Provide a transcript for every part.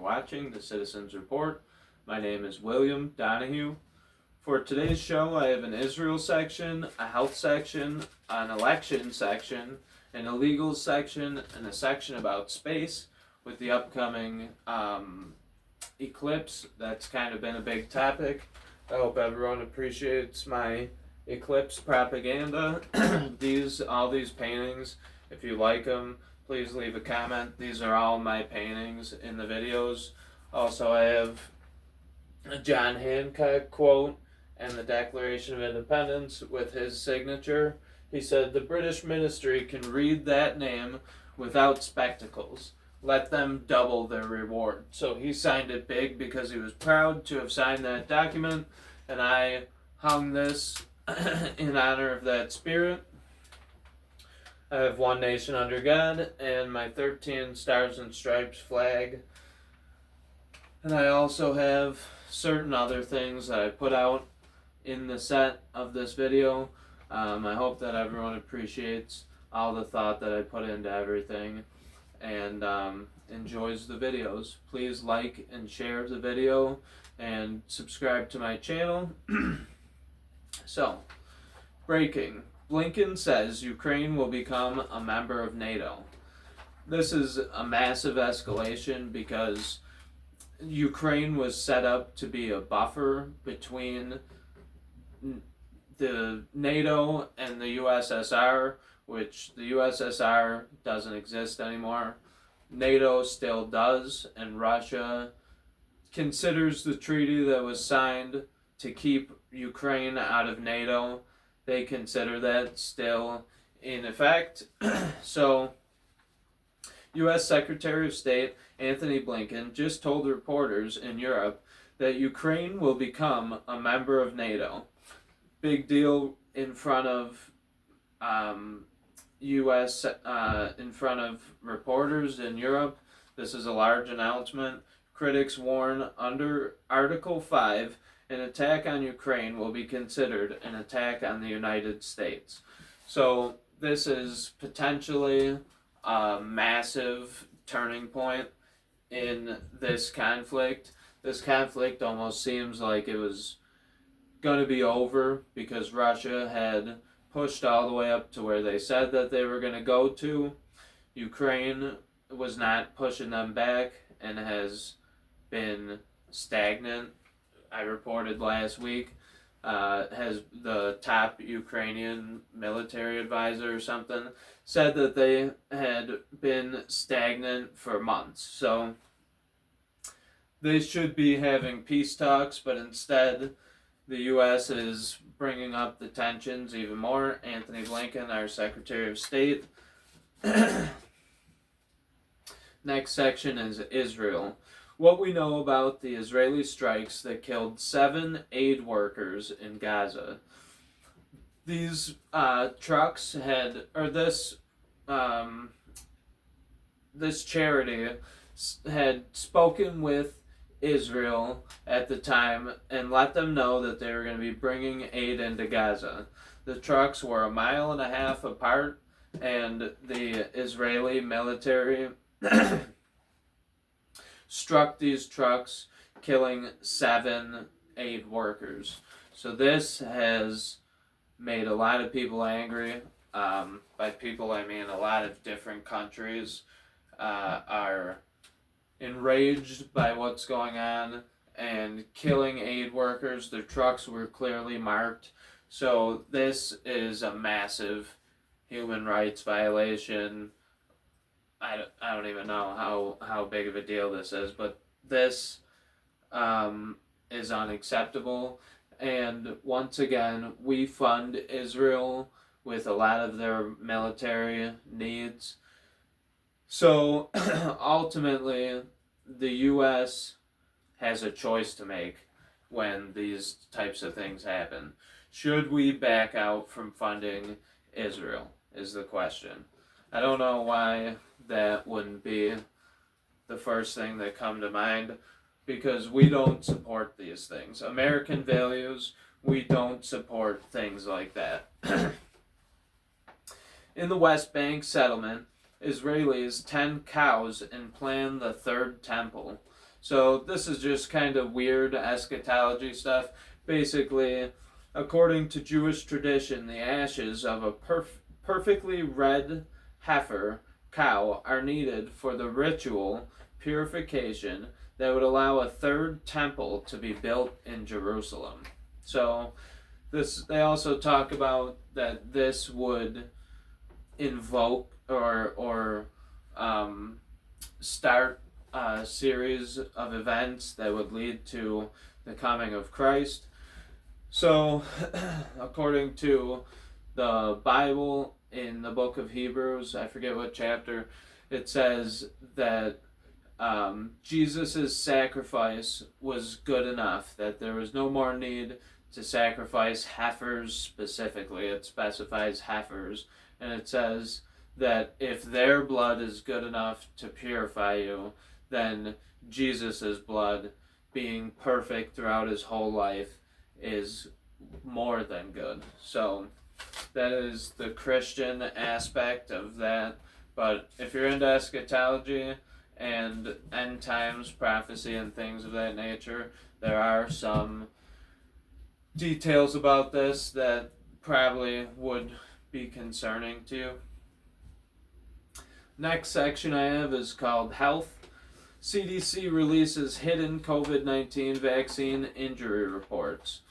watching the Citizens Report. My name is William Donahue. For today's show, I have an Israel section, a health section, an election section, an illegal section, and a section about space with the upcoming eclipse. That's kind of been a big topic. I hope everyone appreciates my eclipse propaganda. All these paintings, if you like them, please leave a comment. These are all my paintings in the videos. Also, I have a John Hancock quote and the Declaration of Independence with his signature. He said, "The British ministry can read that name without spectacles. Let them double their reward." So he signed it big because he was proud to have signed that document, and I hung this in honor of that spirit. I have One Nation Under God and my 13 Stars and Stripes flag. And I also have certain other things that I put out in the set of this video. I hope that everyone appreciates all the thought that I put into everything and enjoys the videos. Please like and share the video and subscribe to my channel. So, breaking. Blinken says Ukraine will become a member of NATO. This is a massive escalation because Ukraine was set up to be a buffer between the NATO and the USSR, which the USSR doesn't exist anymore. NATO still does, and Russia considers the treaty that was signed to keep Ukraine out of NATO. They consider that still in effect. So, U.S. Secretary of State Anthony Blinken just told reporters in Europe that Ukraine will become a member of NATO. Big deal in front of U.S. In front of reporters in Europe. This is a large announcement. Critics warn under Article 5, an attack on Ukraine will be considered an attack on the United States. So this is potentially a massive turning point in this conflict. This conflict almost seems like it was going to be over because Russia had pushed all the way up to where they said that they were going to go to. Ukraine was not pushing them back and has been stagnant. I reported last week, has the top Ukrainian military advisor or something said that they had been stagnant for months. So they should be having peace talks, but instead the U.S. is bringing up the tensions even more. Anthony Blinken, our Secretary of State. Next section is Israel. What we know about the Israeli strikes that killed 7 aid workers in Gaza. These trucks had, or this charity had spoken with Israel at the time and let them know that they were going to be bringing aid into Gaza. The trucks were 1.5 miles apart, and the Israeli military struck these trucks, killing 7 aid workers. So this has made a lot of people angry. By people, I mean a lot of different countries are enraged by what's going on and killing aid workers. Their trucks were clearly marked. So this is a massive human rights violation. I don't even know how big of a deal this is, but this is unacceptable. And once again, we fund Israel with a lot of their military needs. So ultimately, the U.S. has a choice to make when these types of things happen. Should we back out from funding Israel is the question. I don't know why that wouldn't be the first thing that come to mind, because we don't support these things. American values, we don't support things like that. In the West Bank settlement, Israelis tend cows and plan the third temple. So this is just kind of weird eschatology stuff. Basically, according to Jewish tradition, the ashes of a perfectly red heifer cow are needed for the ritual purification that would allow a third temple to be built in Jerusalem. So this, they also talk about that this would invoke or start a series of events that would lead to the coming of Christ. So, according to the Bible in the book of Hebrews, I forget what chapter, it says that Jesus' sacrifice was good enough, that there was no more need to sacrifice heifers specifically. It specifies heifers, and it says that if their blood is good enough to purify you, then Jesus' blood, being perfect throughout his whole life, is more than good. So that is the Christian aspect of that. But if you're into eschatology and end times prophecy and things of that nature, there are some details about this that probably would be concerning to you. Next section I have is called Health. CDC releases hidden COVID-19 vaccine injury reports.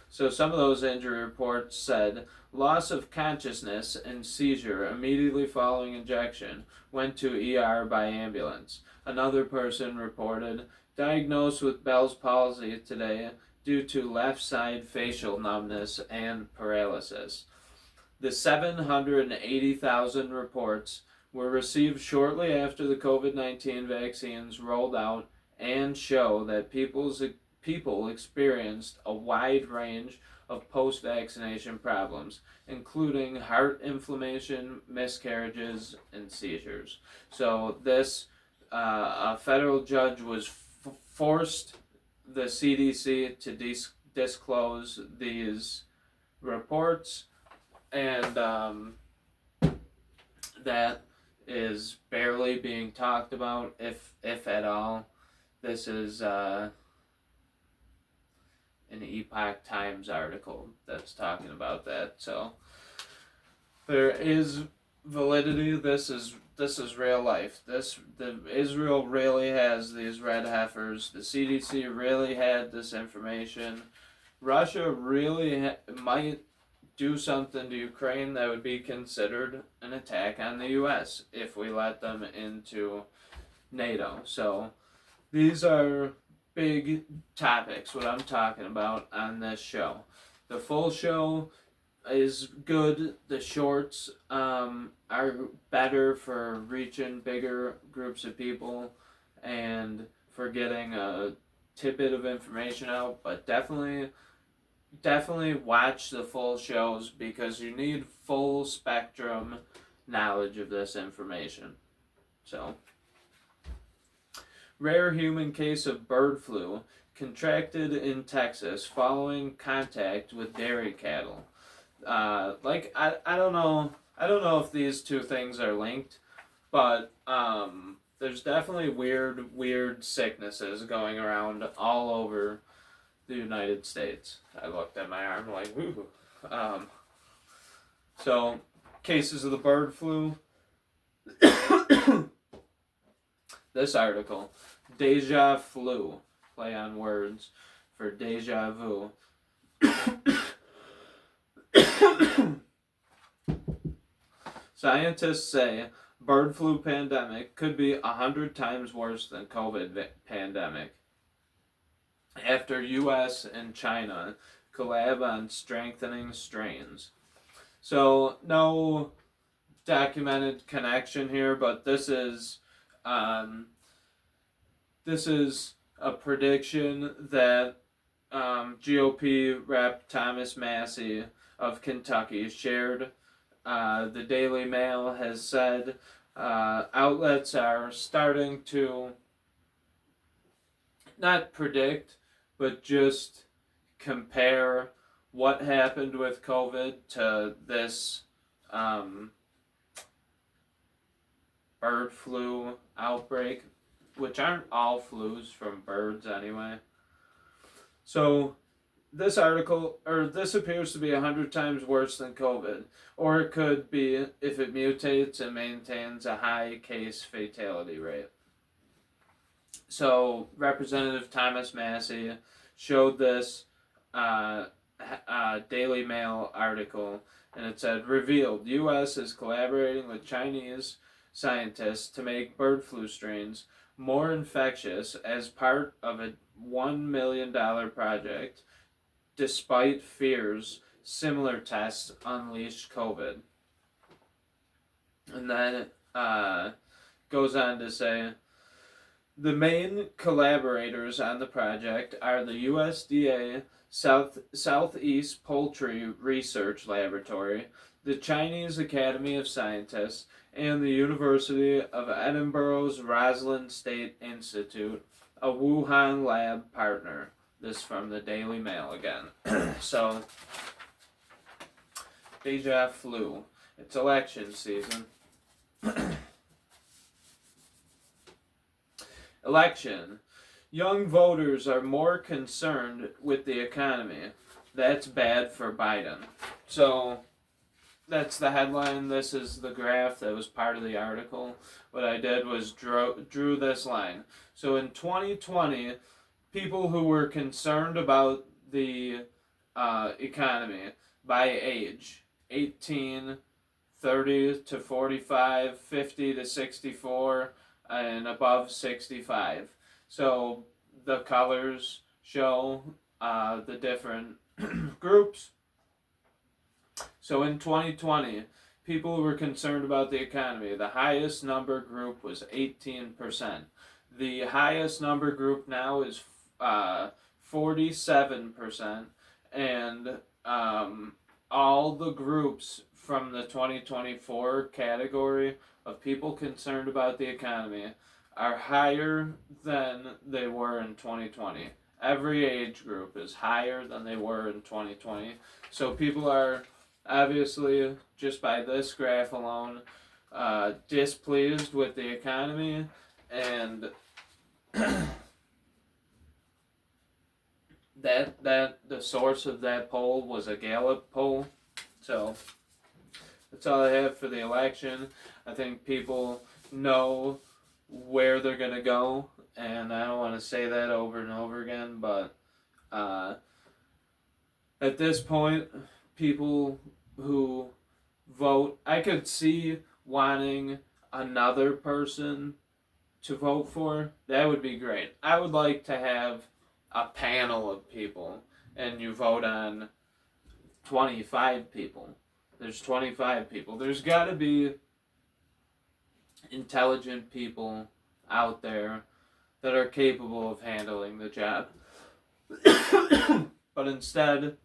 So some of those injury reports said loss of consciousness and seizure immediately following injection, went to ER by ambulance. Another person reported diagnosed with Bell's palsy today due to left side facial numbness and paralysis. The 780,000 reports were received shortly after the COVID-19 vaccines rolled out and show that people experienced a wide range of post-vaccination problems, including heart inflammation, miscarriages, and seizures. So this, a federal judge was forced the CDC to disclose these reports, and that is barely being talked about, if at all. This is an Epoch Times article that's talking about that. So there is validity. This is real life. Israel really has these red heifers. The CDC really had this information. Russia really might do something to Ukraine that would be considered an attack on the U.S. if we let them into NATO. So these are big topics, what I'm talking about on this show. The full show is good. The shorts are better for reaching bigger groups of people and for getting a tidbit of information out, but definitely watch the full shows because you need full spectrum knowledge of this information. So, rare human case of bird flu contracted in Texas following contact with dairy cattle. I don't know if these two things are linked, but there's definitely weird sicknesses going around all over the United States. I looked at my arm like, ooh. So, cases of the bird flu. This article, deja flu, play on words for deja vu. Scientists say bird flu pandemic could be 100 times worse than COVID pandemic after U.S. and China collab on strengthening strains. So no documented connection here, but this is a prediction that GOP Rep. Thomas Massie of Kentucky shared. The Daily Mail has said outlets are starting to not predict, but just compare what happened with COVID to this bird flu outbreak. which aren't all flus from birds anyway. So this appears to be 100 times worse than COVID, or it could be if it mutates and maintains a high case fatality rate. So Representative Thomas Massey showed this Daily Mail article, and it said, revealed, U.S. is collaborating with Chinese scientists to make bird flu strains more infectious as part of a $1 million project, despite fears similar tests unleashed COVID. And then it goes on to say, the main collaborators on the project are the USDA Southeast Poultry Research Laboratory, the Chinese Academy of Scientists, and the University of Edinburgh's Roslin State Institute, a Wuhan lab partner. This from the Daily Mail again. So, deja flu. It's election season. Election. Young voters are more concerned with the economy. That's bad for Biden. So, that's the headline. This is the graph that was part of the article. What I did was drew this line. So in 2020, people who were concerned about the economy by age, 18, 30 to 45, 50 to 64, and above 65. So the colors show the different groups. So in 2020, people who were concerned about the economy, the highest number group was 18%. The highest number group now is 47%, and all the groups from the 2024 category of people concerned about the economy are higher than they were in 2020. Every age group is higher than they were in 2020. So people are obviously, just by this graph alone, displeased with the economy, and that the source of that poll was a Gallup poll. So that's all I have for the election. I think people know where they're gonna go, and I don't want to say that over and over again, but at this point, people who vote, I could see wanting another person to vote for. That would be great. I would like to have a panel of people, and you vote on 25 people. There's 25 people. There's got to be intelligent people out there that are capable of handling the job. But instead,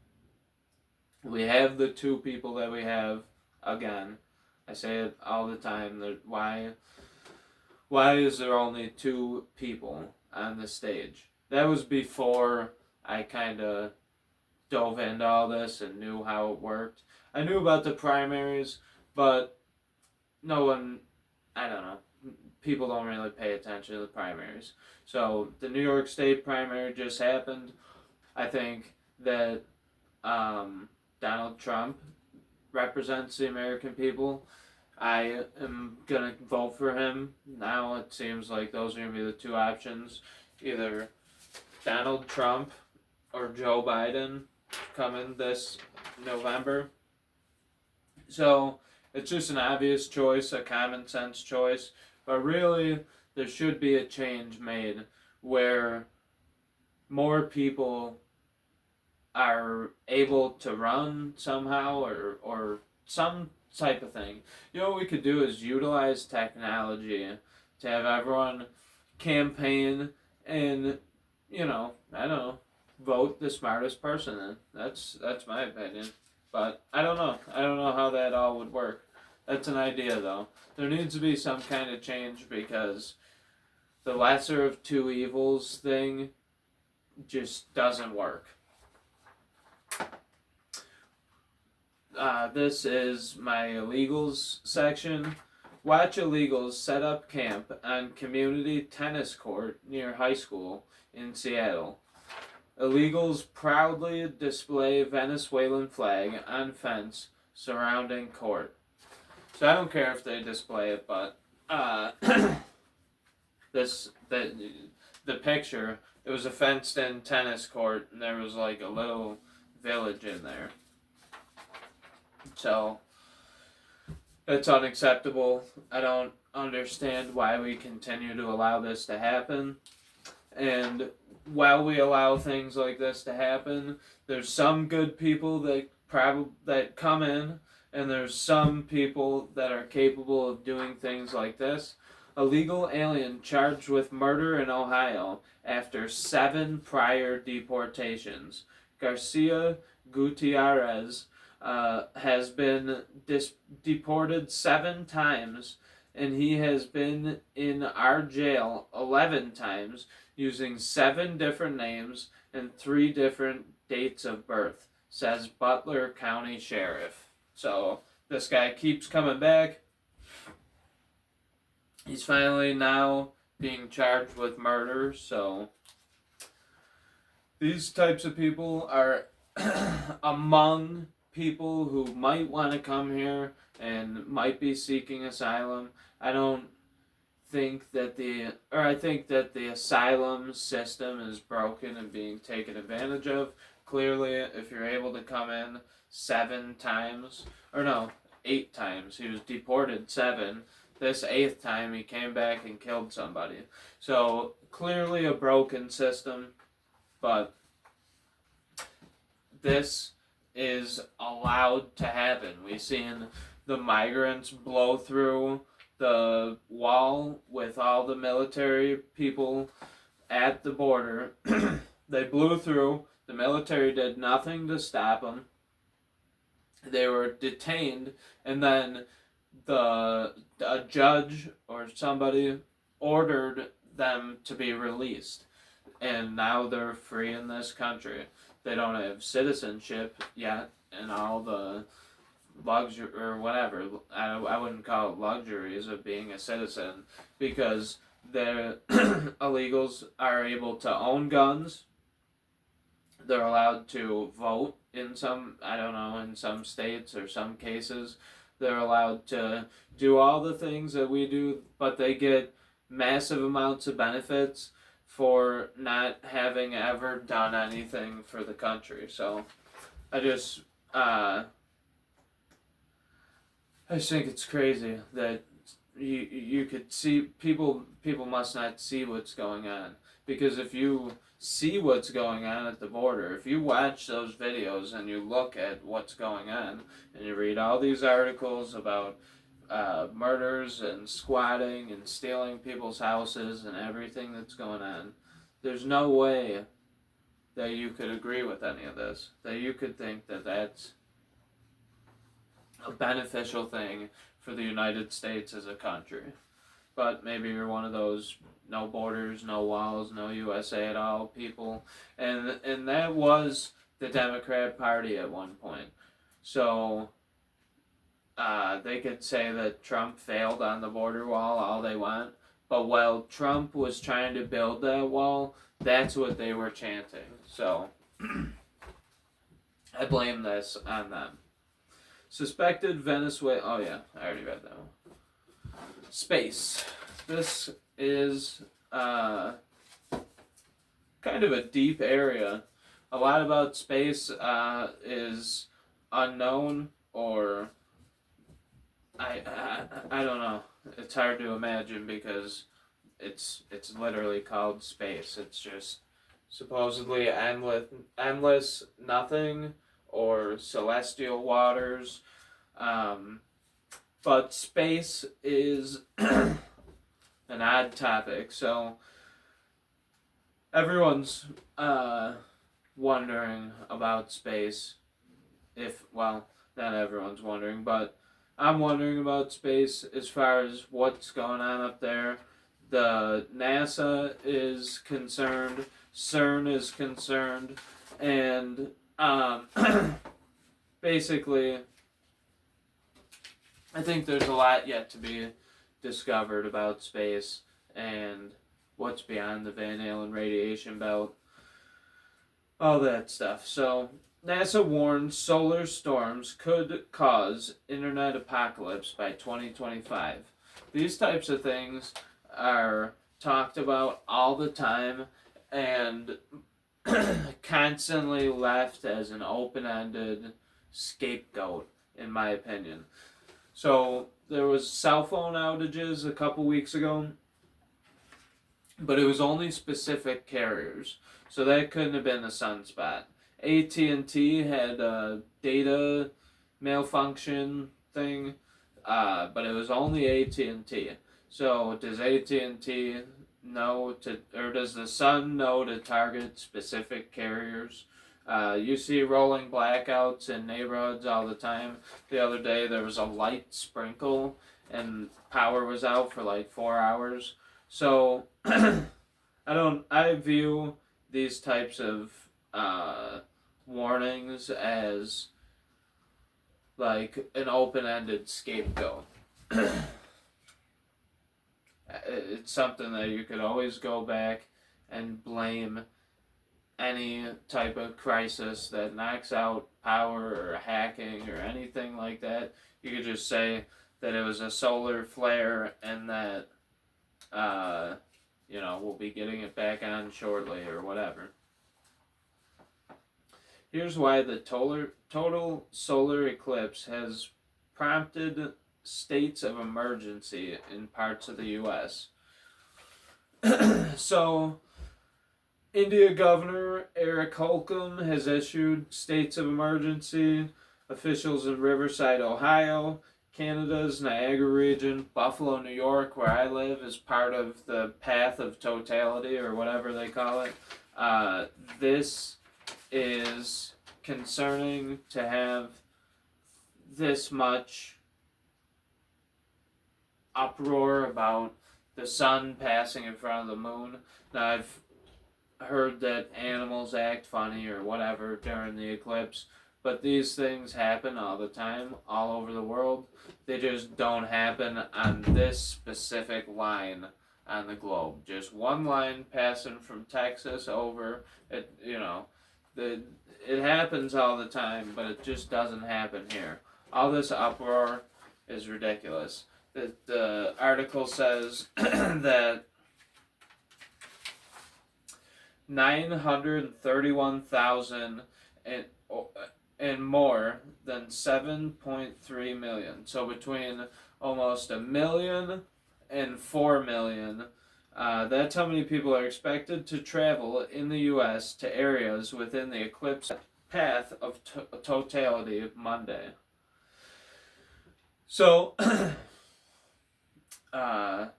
we have the two people that we have. Again, I say it all the time. Why is there only two people on the stage? That was before I kind of dove into all this and knew how it worked. I knew about the primaries, but no one, I don't know, people don't really pay attention to the primaries. So the New York State primary just happened. I think that Donald Trump represents the American people. I am going to vote for him. Now it seems like those are going to be the two options. Either Donald Trump or Joe Biden coming this November. So it's just an obvious choice, a common sense choice. But really, there should be a change made where more people are able to run somehow, or some type of thing. You know what we could do is utilize technology to have everyone campaign and, I don't know, vote the smartest person in. That's my opinion. But I don't know. I don't know how that all would work. That's an idea, though. There needs to be some kind of change, because the lesser of two evils thing just doesn't work. This is my illegals section, Watch illegals set up camp on community tennis court near high school in Seattle. Illegals proudly display Venezuelan flag on fence surrounding court. So I don't care if they display it, but the picture, it was a fenced-in tennis court, and there was like a little village in there. So it's unacceptable. I don't understand why we continue to allow this to happen. And while we allow things like this to happen, there's some good people that come in, and there's some people that are capable of doing things like this. A legal alien charged with murder in Ohio after 7 prior deportations. Garcia Gutierrez has been deported 7 times, and he has been in our jail 11 times using 7 different names and 3 different dates of birth, says Butler County Sheriff. So this guy keeps coming back. He's finally now being charged with murder, so these types of people are among people who might want to come here and might be seeking asylum. I think that the asylum system is broken and being taken advantage of. Clearly, if you're able to come in 7 times, or no, 8 times, he was deported 7. This 8th time, he came back and killed somebody. So, clearly a broken system, but this is allowed to happen. We've seen the migrants blow through the wall with all the military people at the border. They blew through. The military did nothing to stop them. They were detained, and then a judge or somebody ordered them to be released, and now they're free in this country. They don't have citizenship yet, and all the luxury or whatever. I wouldn't call it luxuries of being a citizen, because the illegals are able to own guns. They're allowed to vote in some states or some cases. They're allowed to do all the things that we do, but they get massive amounts of benefits for not having ever done anything for the country. So I just think it's crazy that you could see people must not see what's going on, because if you see what's going on at the border, if you watch those videos and you look at what's going on and you read all these articles about murders and squatting and stealing people's houses and everything that's going on, there's no way that you could agree with any of this, that you could think that that's a beneficial thing for the United States as a country. But maybe you're one of those no borders, no walls, no USA at all people. And that was the Democrat Party at one point. So they could say that Trump failed on the border wall all they want, but while Trump was trying to build that wall, that's what they were chanting. So I blame this on them. Suspected Venezuela... Oh yeah, I already read that one. Space. This is kind of a deep area. A lot about space is unknown, or I don't know. It's hard to imagine because it's literally called space. It's just supposedly endless nothing, or celestial waters. But space is an odd topic. So everyone's wondering about space. Not everyone's wondering, but I'm wondering about space as far as what's going on up there. The NASA is concerned, CERN is concerned, and basically, I think there's a lot yet to be discovered about space and what's beyond the Van Allen radiation belt, all that stuff. So NASA warns solar storms could cause internet apocalypse by 2025. These types of things are talked about all the time and constantly left as an open-ended scapegoat, in my opinion. So there was cell phone outages a couple weeks ago, but it was only specific carriers, so that couldn't have been a sunspot. AT&T had a data malfunction thing, but it was only AT&T. So does AT&T know to, or does the sun know to target specific carriers? You see rolling blackouts in neighborhoods all the time. The other day there was a light sprinkle and power was out for like 4 hours. So I view these types of warnings as like an open-ended scapegoat. It's something that you could always go back and blame any type of crisis that knocks out power or hacking or anything like that. You could just say that it was a solar flare and that we'll be getting it back on shortly or whatever. Here's why the total solar eclipse has prompted states of emergency in parts of the U.S. So, India Governor Eric Holcomb has issued states of emergency. Officials in Riverside, Ohio, Canada's Niagara region, Buffalo, New York, where I live, is part of the path of totality or whatever they call it. This is concerning to have this much uproar about the sun passing in front of the moon. Now, I've heard that animals act funny or whatever during the eclipse, but these things happen all the time, all over the world. They just don't happen on this specific line on the globe. Just one line passing from Texas over, it happens all the time, but it just doesn't happen here. All this uproar is ridiculous. The article says that 931,000 and more than 7.3 million. So between almost 1 million and 4 million, that's how many people are expected to travel in the U.S. to areas within the eclipse path of totality Monday. So, the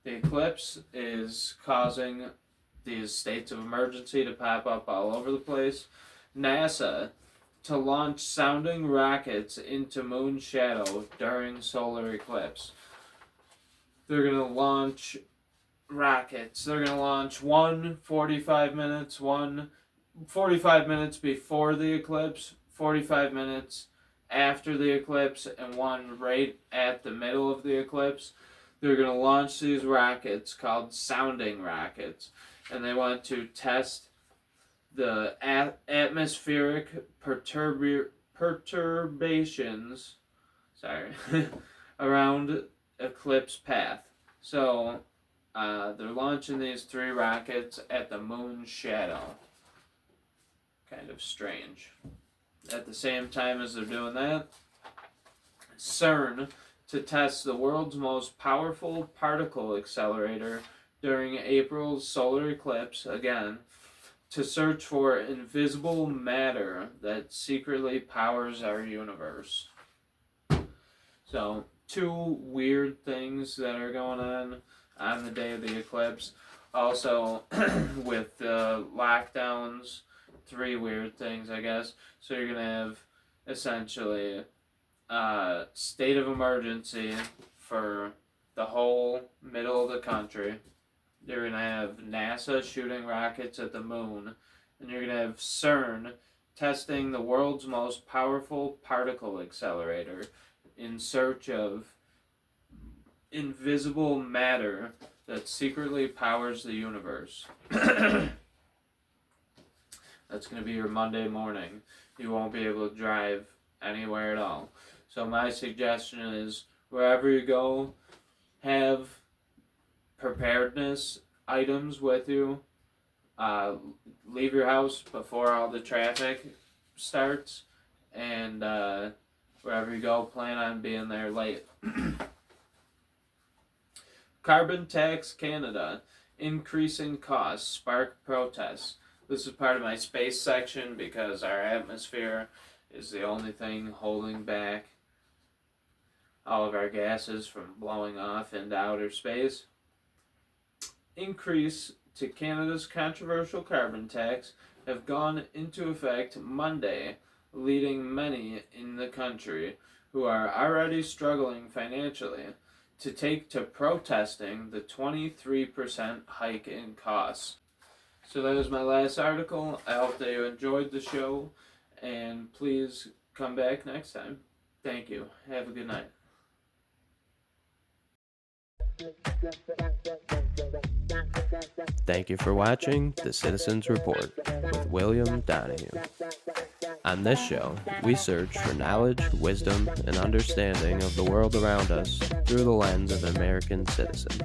eclipse is causing these states of emergency to pop up all over the place. NASA to launch sounding rockets into moon shadow during solar eclipse. They're going to launch rockets. They're going to launch one 45 minutes before the eclipse, 45 minutes after the eclipse, and one right at the middle of the eclipse. They're going to launch these rockets called sounding rockets, and they want to test the atmospheric perturbations around eclipse path. So they're launching these 3 rockets at the moon shadow. Kind of strange. At the same time as they're doing that, CERN to test the world's most powerful particle accelerator during April's solar eclipse, again, to search for invisible matter that secretly powers our universe. So, 2 weird things that are going on the day of the eclipse. Also, with the lockdowns, 3 weird things, I guess. So you're going to have, essentially, state of emergency for the whole middle of the country. You're going to have NASA shooting rockets at the moon. And you're going to have CERN testing the world's most powerful particle accelerator in search of invisible matter that secretly powers the universe. That's going to be your Monday morning. You won't be able to drive anywhere at all. So my suggestion is, wherever you go, have preparedness items with you. Leave your house before all the traffic starts, and wherever you go, plan on being there late. Carbon tax Canada. Increasing costs spark protests. This is part of my space section because our atmosphere is the only thing holding back all of our gases from blowing off into outer space. Increase to Canada's controversial carbon tax have gone into effect Monday, leading many in the country who are already struggling financially to take to protesting the 23% hike in costs. So that was my last article. I hope that you enjoyed the show, and please come back next time. Thank you. Have a good night. Thank you for watching The Citizens Report with William Donahue. On this show, we search for knowledge, wisdom, and understanding of the world around us through the lens of an American citizen.